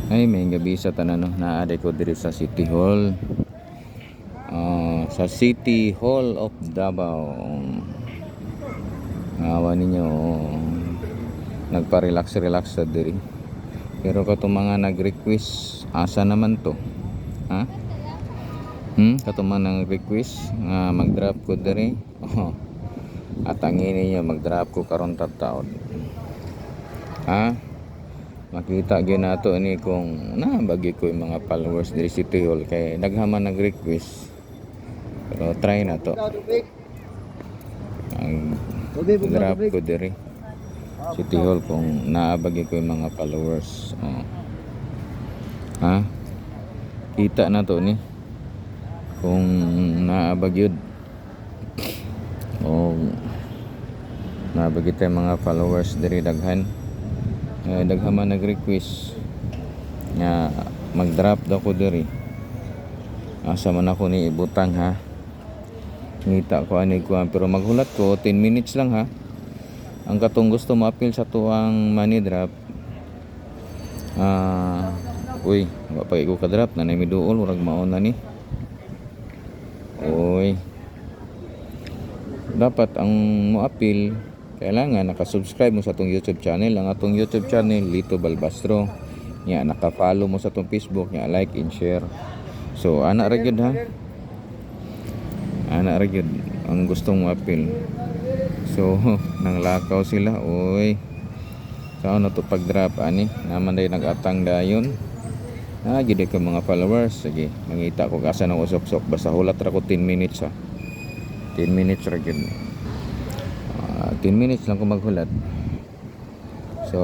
Ay, may gabi sa tanan no. Naaday ko diri sa City Hall. Sa City Hall of Davao. Awa ninyo, nagpa-relax sa diri. Pero katong mga nag-request, asa naman to? Ha? Katong mga nag-request nga mag-drop ko diri. Oh. At ang ninyo mag-drop ko karon taon. Ha? Makita gyud nato ni kung nabagi ko yung mga followers diri City Hall kay naghaman nag-request. Pero try na to. Ang drop ko diri City Hall kung naabagi ko yung mga followers. Ha? Kita na to ni kung naabag yun o naabagi tayo mga followers diri daghan. Daghaman nag-request nga mag-drop daw ko diri. Asa man ako ni ibutang ha. Ngita ko ani ko pero maghulat ko 10 minutes lang ha. Ang katong gusto mo-appeal sa tuwang money drop. Uy, wa pa ko ka-drop na mi duol urag maon na ni. Uy. Dapat ang mo-appeal kailangan naka-subscribe mo sa atong YouTube channel. Ang atong YouTube channel Lito Balbastro. Nya naka-follow mo sa atong Facebook, nya like and share. So ana ra gyud ha. Ana ra gyud ang gustong mo-appeal. So nanglakaw sila. Oy. Saan na to pag-drop ani? Naman day nag-atang dayon. Gid ko mga followers. Sige, mangita ko asa nang usok-sok basta hulat ra ko 10 minutes ha. 10 minutes ra gyud. 10 minutes lang ko maghulat. So,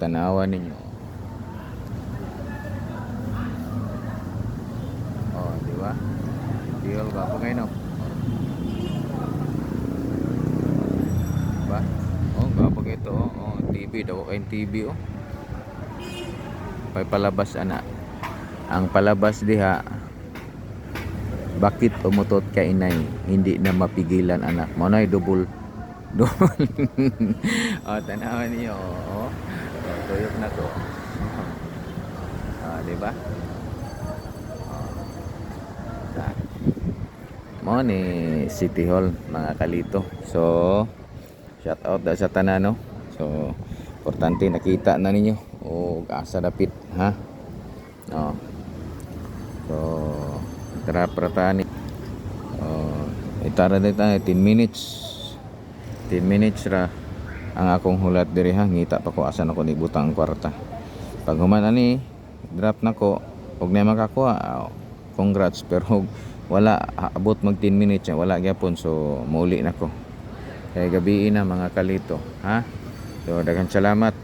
tanawan ninyo. Di ba? Deal ba po kayo no? Ba? Gapo kayo ito. TV daw kayong TV Pay palabas ana. Ang palabas diha bakit umutot ka inay hindi na mapigilan anak mo na double tanawan niyo tuyok na to di ba mo ni City Hall mga kalito. So shout out da sa tanan no. So importante nakita na ninyo asa dapit ha. So tara pratani itara dito 10 minutes ra ang akong hulat diri ha. Ngita pa ko asan ako ni butang kwarta. Pag human ani drop na ko og na makakuha congrats pero wala abot mag 10 minutes wala gyapon. So mauli na ko kay gabi na mga kalito ha. So daghang salamat.